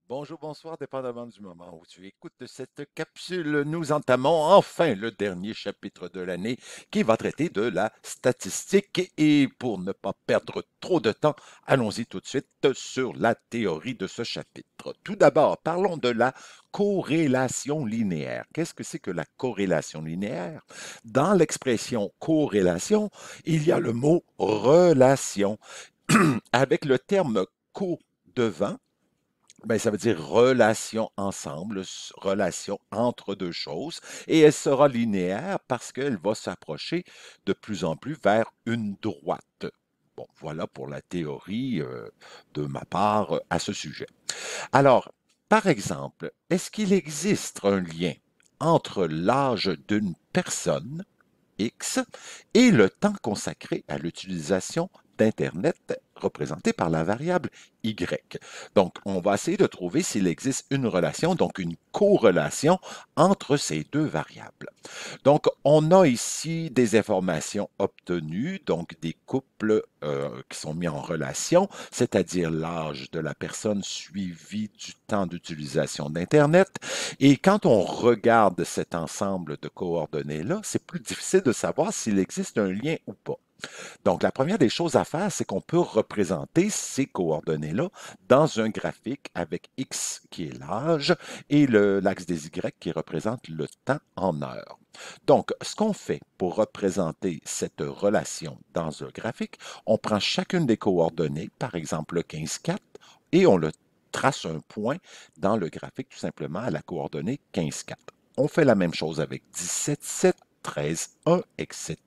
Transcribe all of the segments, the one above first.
Bonjour, bonsoir, dépendamment du moment où tu écoutes cette capsule. Nous entamons enfin le dernier chapitre de l'année qui va traiter de la statistique. Et pour ne pas perdre trop de temps, allons-y tout de suite sur la théorie de ce chapitre. Tout d'abord, parlons de la corrélation linéaire. Qu'est-ce que c'est que la corrélation linéaire? Dans l'expression corrélation, il y a le mot relation. Avec le terme co-devant, ben, ça veut dire relation ensemble, relation entre deux choses, et elle sera linéaire parce qu'elle va s'approcher de plus en plus vers une droite. Bon, voilà pour la théorie de ma part à ce sujet. Alors, par exemple, est-ce qu'il existe un lien entre l'âge d'une personne X et le temps consacré à l'utilisation d'Internet représenté par la variable Y. Donc, on va essayer de trouver s'il existe une relation, donc une corrélation entre ces deux variables. Donc, on a ici des informations obtenues, donc des couples qui sont mis en relation, c'est-à-dire l'âge de la personne suivi du temps d'utilisation d'Internet. Et quand on regarde cet ensemble de coordonnées-là, c'est plus difficile de savoir s'il existe un lien ou pas. Donc, la première des choses à faire, c'est qu'on peut représenter ces coordonnées-là dans un graphique avec X qui est l'âge et l'axe des Y qui représente le temps en heures. Donc, ce qu'on fait pour représenter cette relation dans un graphique, on prend chacune des coordonnées, par exemple le 15,4, et on le trace un point dans le graphique tout simplement à la coordonnée 15,4. On fait la même chose avec 17,7, 13,1, etc.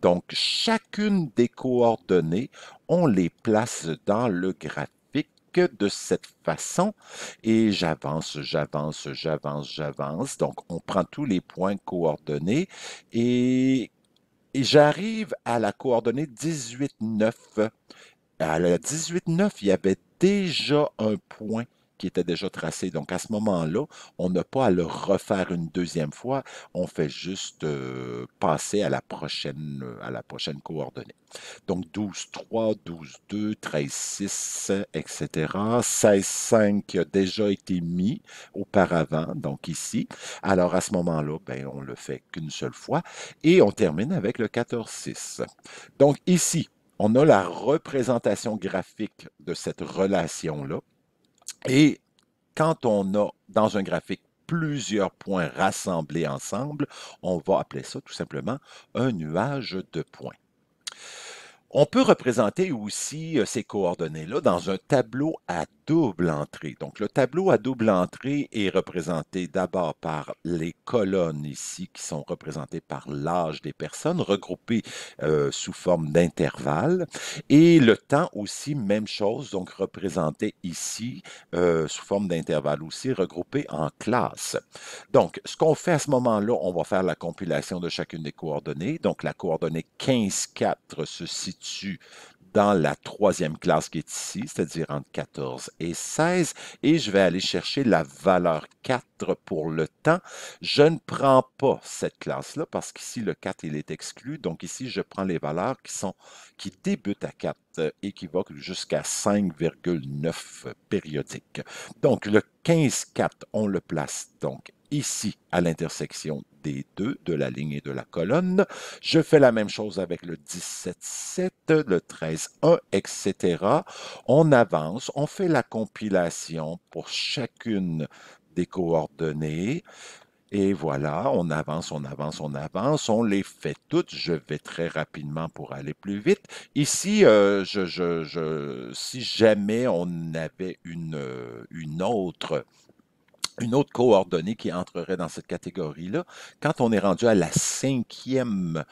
Donc, chacune des coordonnées, on les place dans le graphique de cette façon et j'avance. Donc, on prend tous les points coordonnés et, et j'arrive à la coordonnée 18,9. À la 18,9, il y avait déjà un point qui était déjà tracé. Donc, à ce moment-là, on n'a pas à le refaire une deuxième fois. On fait juste passer à la prochaine coordonnée. Donc, 12,3, 12,2, 13,6, etc. 16,5 qui a déjà été mis auparavant, donc ici. Alors, à ce moment-là, ben, on le fait qu'une seule fois. Et on termine avec le 14,6. Donc, ici, on a la représentation graphique de cette relation-là. Et quand on a dans un graphique plusieurs points rassemblés ensemble, on va appeler ça tout simplement un nuage de points. On peut représenter aussi ces coordonnées-là dans un tableau à double entrée. Donc, le tableau à double entrée est représenté d'abord par les colonnes ici qui sont représentées par l'âge des personnes, regroupées sous forme d'intervalles. Et le temps aussi, même chose, donc représenté ici sous forme d'intervalles aussi, regroupé en classes. Donc, ce qu'on fait à ce moment-là, on va faire la compilation de chacune des coordonnées. Donc, la coordonnée 15,4 se situe dans la troisième classe qui est ici, c'est-à-dire entre 14 et 16, et je vais aller chercher la valeur 4 pour le temps. Je ne prends pas cette classe-là parce qu'ici, le 4, il est exclu. Donc ici, je prends les valeurs qui débutent à 4 et qui vont jusqu'à 5,9 périodiques. Donc, le 15,4, on le place donc ici à l'intersection des deux, de la ligne et de la colonne. Je fais la même chose avec le 17,7, le 13,1, etc. On avance, on fait la compilation pour chacune des coordonnées. Et voilà, on les fait toutes. Je vais très rapidement pour aller plus vite. Ici, si jamais on avait une autre coordonnée qui entrerait dans cette catégorie-là. Quand on est rendu à la cinquième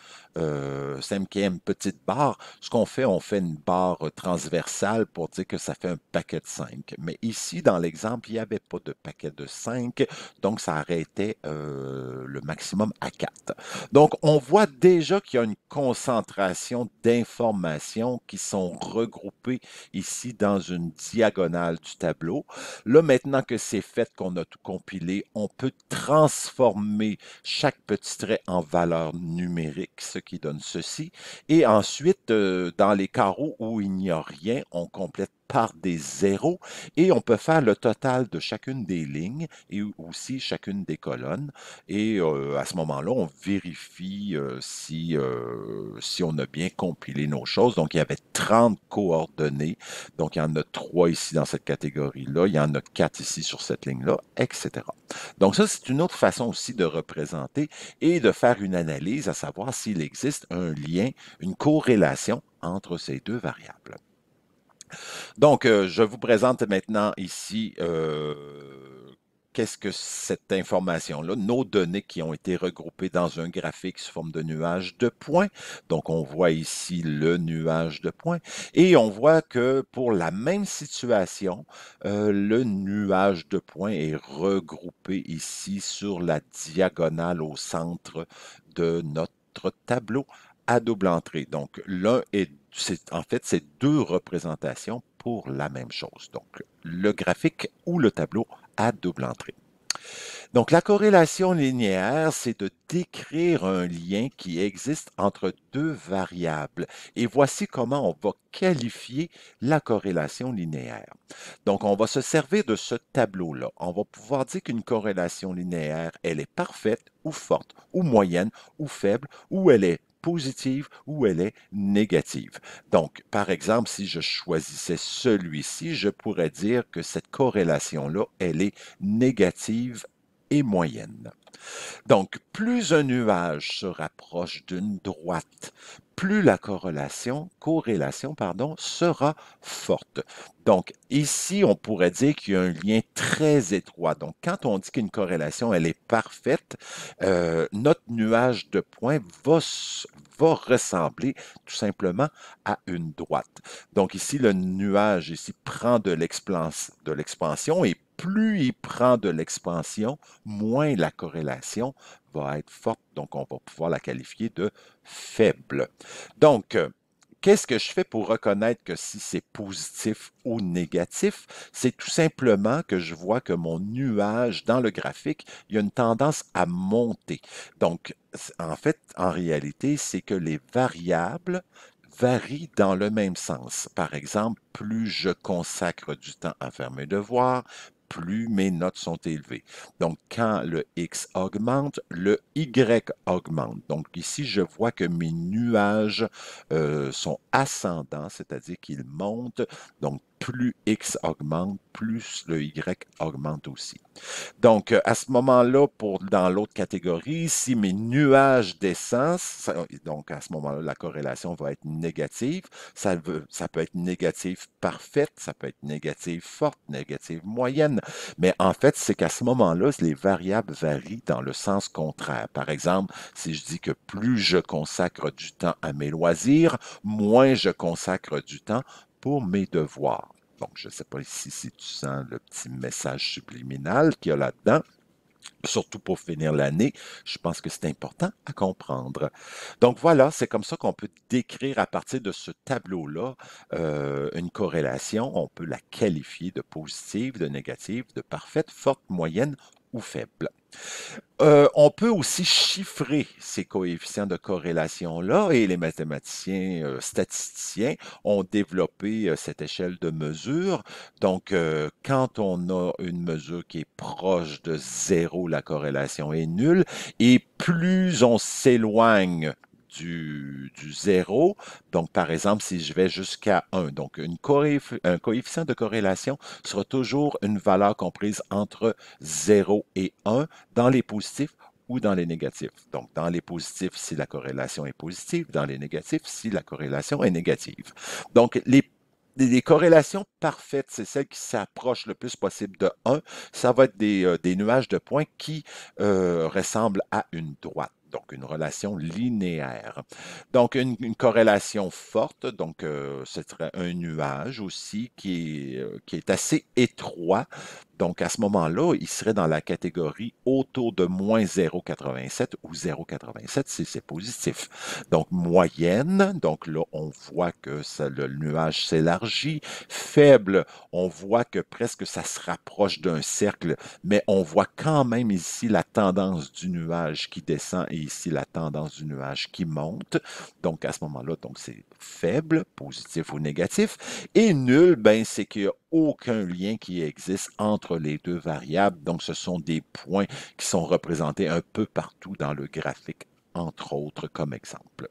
petite barre, ce qu'on fait, on fait une barre transversale pour dire que ça fait un paquet de 5. Mais ici, dans l'exemple, il n'y avait pas de paquet de 5, donc ça arrêtait le maximum à 4. Donc, on voit déjà qu'il y a une concentration d'informations qui sont regroupées ici dans une diagonale du tableau. Là, maintenant que c'est fait, qu'on a tout compilé, on peut transformer chaque petit trait en valeur numérique, ce qui donne ceci. Et ensuite, dans les carreaux où il n'y a rien, on complète par des zéros et on peut faire le total de chacune des lignes et aussi chacune des colonnes. Et à ce moment-là, on vérifie si on a bien compilé nos choses. Donc, il y avait 30 coordonnées. Donc, il y en a 3 ici dans cette catégorie-là, il y en a 4 ici sur cette ligne-là, etc. Donc, ça, c'est une autre façon aussi de représenter et de faire une analyse, à savoir s'il existe un lien, une corrélation entre ces deux variables. Donc, je vous présente maintenant ici qu'est-ce que cette information-là, nos données qui ont été regroupées dans un graphique sous forme de nuage de points. Donc, on voit ici le nuage de points et on voit que pour la même situation, le nuage de points est regroupé ici sur la diagonale au centre de notre tableau à double entrée. Donc, en fait, c'est deux représentations pour la même chose. Donc, le graphique ou le tableau à double entrée. Donc, la corrélation linéaire, c'est de décrire un lien qui existe entre deux variables. Et voici comment on va qualifier la corrélation linéaire. Donc, on va se servir de ce tableau-là. On va pouvoir dire qu'une corrélation linéaire, elle est parfaite ou forte, ou moyenne, ou faible, ou elle est positive ou elle est négative. Donc, par exemple, si je choisissais celui-ci, je pourrais dire que cette corrélation-là, elle est négative et moyenne. Donc, plus un nuage se rapproche d'une droite, plus la corrélation, sera forte. Donc, ici, on pourrait dire qu'il y a un lien très étroit. Donc, quand on dit qu'une corrélation, elle est parfaite, notre nuage de points va ressembler tout simplement à une droite. Donc, ici, le nuage ici prend de l'expansion et plus il prend de l'expansion, moins la corrélation va être forte, donc on va pouvoir la qualifier de faible. Donc, qu'est-ce que je fais pour reconnaître que si c'est positif ou négatif? C'est tout simplement que je vois que mon nuage dans le graphique, il y a une tendance à monter. Donc, en fait, en réalité, c'est que les variables varient dans le même sens. Par exemple, plus je consacre du temps à faire mes devoirs, plus mes notes sont élevées. Donc, quand le X augmente, le Y augmente. Donc, ici, je vois que mes nuages sont ascendants, c'est-à-dire qu'ils montent. Donc, plus X augmente, plus le Y augmente aussi. Donc, à ce moment-là, dans l'autre catégorie, si mes nuages descendent, donc à ce moment-là, la corrélation va être négative. Ça peut être négative parfaite, ça peut être négative forte, négative moyenne. Mais en fait, c'est qu'à ce moment-là, les variables varient dans le sens contraire. Par exemple, si je dis que plus je consacre du temps à mes loisirs, moins je consacre du temps pour mes devoirs. Donc, je ne sais pas si tu sens le petit message subliminal qu'il y a là-dedans. Surtout pour finir l'année, je pense que c'est important à comprendre. Donc voilà, c'est comme ça qu'on peut décrire à partir de ce tableau-là une corrélation. On peut la qualifier de positive, de négative, de parfaite, forte, moyenne ou faible. On peut aussi chiffrer ces coefficients de corrélation-là et les mathématiciens statisticiens ont développé cette échelle de mesure. Donc, quand on a une mesure qui est proche de zéro, la corrélation est nulle et plus on s'éloigne du zéro, donc par exemple, si je vais jusqu'à 1, donc un coefficient de corrélation sera toujours une valeur comprise entre 0 et 1 dans les positifs ou dans les négatifs. Donc, dans les positifs, si la corrélation est positive, dans les négatifs, si la corrélation est négative. Donc, les corrélations parfaites, c'est celles qui s'approchent le plus possible de 1. Ça va être des nuages de points qui ressemblent à une droite. Donc, une relation linéaire. Donc, une corrélation forte, donc ce serait un nuage aussi qui est assez étroit. Donc, à ce moment-là, il serait dans la catégorie autour de moins 0,87 ou 0,87 si c'est positif. Donc, moyenne, donc là, on voit que le nuage s'élargit. Faible, on voit que presque ça se rapproche d'un cercle, mais on voit quand même ici la tendance du nuage qui descend et ici la tendance du nuage qui monte. Donc, à ce moment-là, donc c'est faible, positif ou négatif. Et nul, ben, c'est qu'il n'y a aucun lien qui existe entre les deux variables. Donc, ce sont des points qui sont représentés un peu partout dans le graphique, entre autres, comme exemple.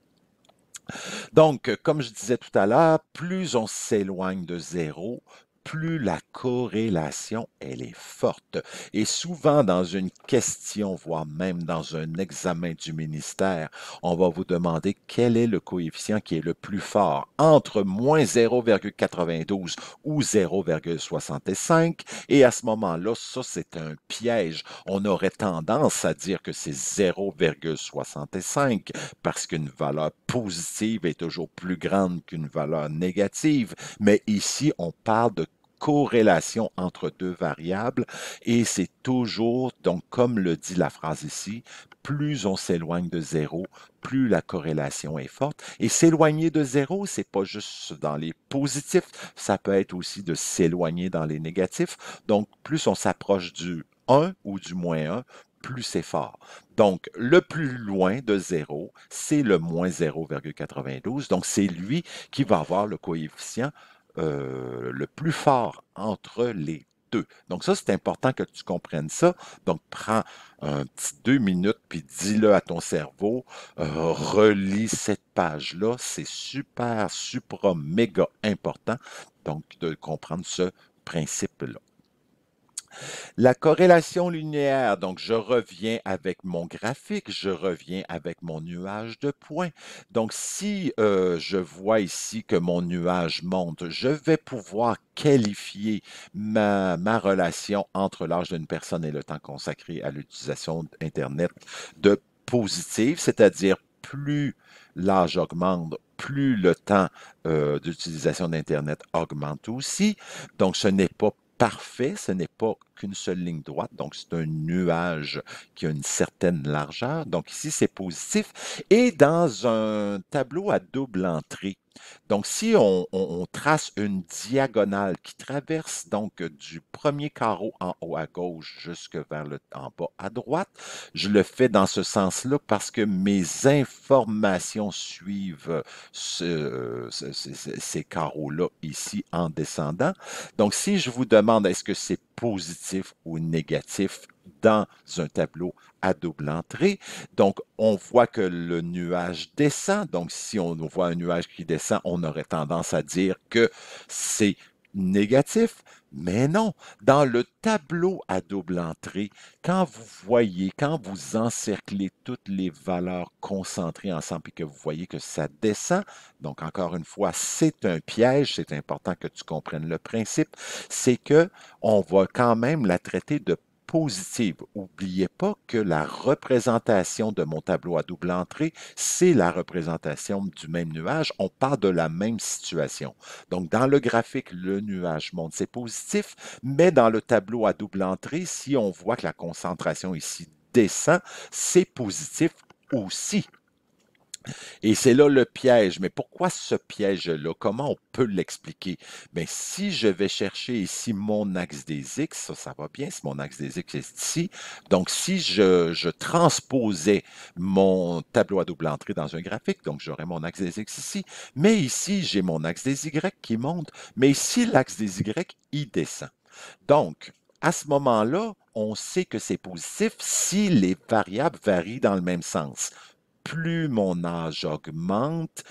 Donc, comme je disais tout à l'heure, plus on s'éloigne de zéro, plus la corrélation, elle est forte. Et souvent, dans une question, voire même dans un examen du ministère, on va vous demander quel est le coefficient qui est le plus fort entre moins 0,92 ou 0,65. Et à ce moment-là, ça, c'est un piège. On aurait tendance à dire que c'est 0,65 parce qu'une valeur positive est toujours plus grande qu'une valeur négative. Mais ici, on parle de corrélation entre deux variables et c'est toujours, donc comme le dit la phrase ici, plus on s'éloigne de zéro, plus la corrélation est forte. Et s'éloigner de zéro, c'est pas juste dans les positifs, ça peut être aussi de s'éloigner dans les négatifs. Donc, plus on s'approche du 1 ou du moins 1, plus c'est fort. Donc, le plus loin de zéro, c'est le moins 0,92. Donc, c'est lui qui va avoir le coefficient le plus fort entre les deux. Donc ça, c'est important que tu comprennes ça. Donc, prends un petit 2 minutes, puis dis-le à ton cerveau, relis cette page-là. C'est super, supra, méga important, donc, de comprendre ce principe-là. La corrélation linéaire, donc je reviens avec mon graphique, je reviens avec mon nuage de points. Donc si je vois ici que mon nuage monte, je vais pouvoir qualifier ma relation entre l'âge d'une personne et le temps consacré à l'utilisation d'Internet de positive, c'est-à-dire plus l'âge augmente, plus le temps d'utilisation d'Internet augmente aussi. Donc, ce n'est pas parfait, ce n'est pas qu'une seule ligne droite, donc c'est un nuage qui a une certaine largeur. Donc ici, c'est positif. Et dans un tableau à double entrée, donc si on trace une diagonale qui traverse donc du premier carreau en haut à gauche jusque vers le en bas à droite, je le fais dans ce sens-là parce que mes informations suivent ces carreaux-là ici en descendant. Donc, si je vous demande est-ce que c'est positif ou négatif dans un tableau à double entrée, donc on voit que le nuage descend. Donc, si on voit un nuage qui descend, on aurait tendance à dire que c'est négatif. Mais non, dans le tableau à double entrée, quand vous voyez, quand vous encerclez toutes les valeurs concentrées ensemble et que vous voyez que ça descend, donc encore une fois, c'est un piège, c'est important que tu comprennes le principe, c'est que on va quand même la traiter de positive. N'oubliez pas que la représentation de mon tableau à double entrée, c'est la représentation du même nuage. On parle de la même situation. Donc, dans le graphique, le nuage monte, c'est positif, mais dans le tableau à double entrée, si on voit que la concentration ici descend, c'est positif aussi. Et c'est là le piège. Mais pourquoi ce piège-là? Comment on peut l'expliquer? Bien, si je vais chercher ici mon axe des X, ça va bien si mon axe des X est ici. Donc, si je transposais mon tableau à double entrée dans un graphique, donc j'aurais mon axe des X ici. Mais ici, j'ai mon axe des Y qui monte. Mais ici, l'axe des Y, il descend. Donc, à ce moment-là, on sait que c'est positif si les variables varient dans le même sens. Plus mon âge augmente,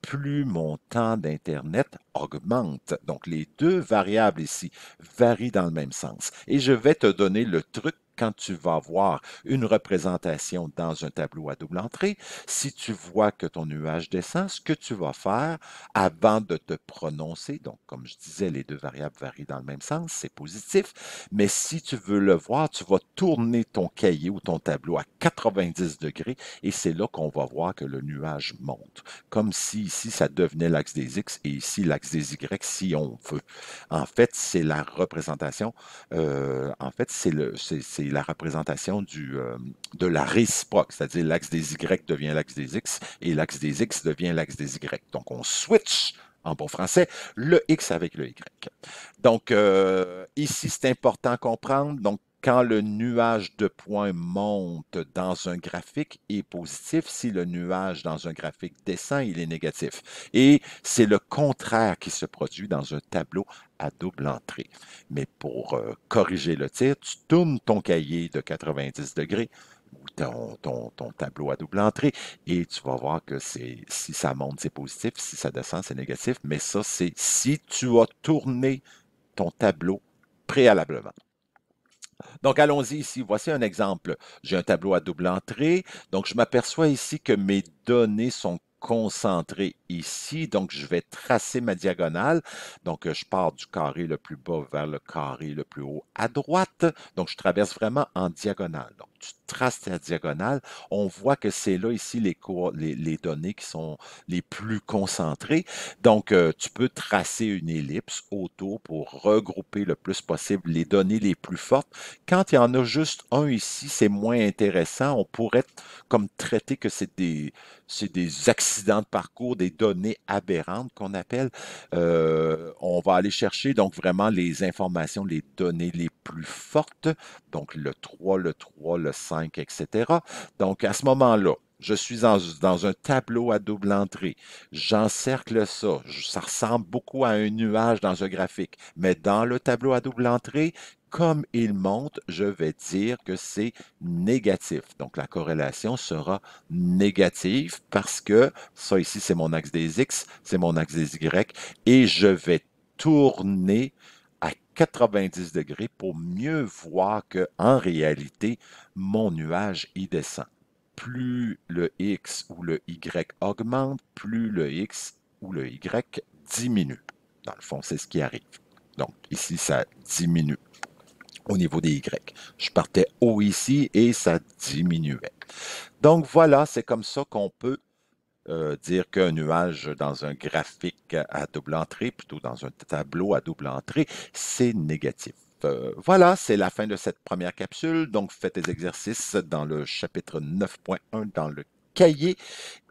plus mon temps d'Internet augmente. Donc, les deux variables ici varient dans le même sens. Et je vais te donner le truc quand tu vas voir une représentation dans un tableau à double entrée, si tu vois que ton nuage descend, ce que tu vas faire avant de te prononcer, donc comme je disais, les deux variables varient dans le même sens, c'est positif, mais si tu veux le voir, tu vas tourner ton cahier ou ton tableau à 90 degrés et c'est là qu'on va voir que le nuage monte, comme si ici ça devenait l'axe des X et ici l'axe des Y si on veut. En fait, c'est la représentation, c'est la représentation de la réciproque, c'est-à-dire l'axe des Y devient l'axe des X et l'axe des X devient l'axe des Y. Donc, on switch en bon français, le X avec le Y. Donc, ici, c'est important à comprendre. Donc, quand le nuage de points monte dans un graphique, il est positif. Si le nuage dans un graphique descend, il est négatif. Et c'est le contraire qui se produit dans un tableau à double entrée. Mais pour corriger le tir, tu tournes ton cahier de 90 degrés ou ton tableau à double entrée et tu vas voir que si ça monte, c'est positif, si ça descend, c'est négatif. Mais ça, c'est si tu as tourné ton tableau préalablement. Donc, allons-y ici. Voici un exemple. J'ai un tableau à double entrée. Donc, je m'aperçois ici que mes données sont concentrées ici. Donc, je vais tracer ma diagonale. Donc, je pars du carré le plus bas vers le carré le plus haut à droite. Donc, je traverse vraiment en diagonale. Donc, tu traces ta diagonale. On voit que c'est là ici les données qui sont les plus concentrées. Donc, tu peux tracer une ellipse autour pour regrouper le plus possible les données les plus fortes. Quand il y en a juste un ici, c'est moins intéressant. On pourrait comme traiter que c'est des accidents de parcours, des données aberrantes qu'on appelle. On va aller chercher donc vraiment les informations, les données les plus fortes, donc le 3, le 5, etc. Donc à ce moment-là, je suis dans un tableau à double entrée. J'encercle ça. Ça ressemble beaucoup à un nuage dans un graphique. Mais dans le tableau à double entrée, comme il monte, je vais dire que c'est négatif. Donc, la corrélation sera négative parce que ça ici, c'est mon axe des X, c'est mon axe des Y, et je vais tourner à 90 degrés pour mieux voir que, en réalité, mon nuage y descend. Plus le X ou le Y augmente, plus le X ou le Y diminue. Dans le fond, c'est ce qui arrive. Donc, ici, ça diminue au niveau des Y. Je partais haut ici et ça diminuait. Donc voilà, c'est comme ça qu'on peut dire qu'un nuage dans un graphique à double entrée, plutôt dans un tableau à double entrée, c'est négatif. Voilà, c'est la fin de cette première capsule. Donc, faites des exercices dans le chapitre 9.1 dans le cahier.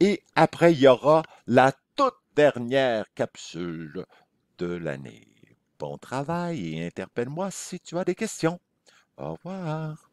Et après, il y aura la toute dernière capsule de l'année. Bon travail et interpelle-moi si tu as des questions. Au revoir.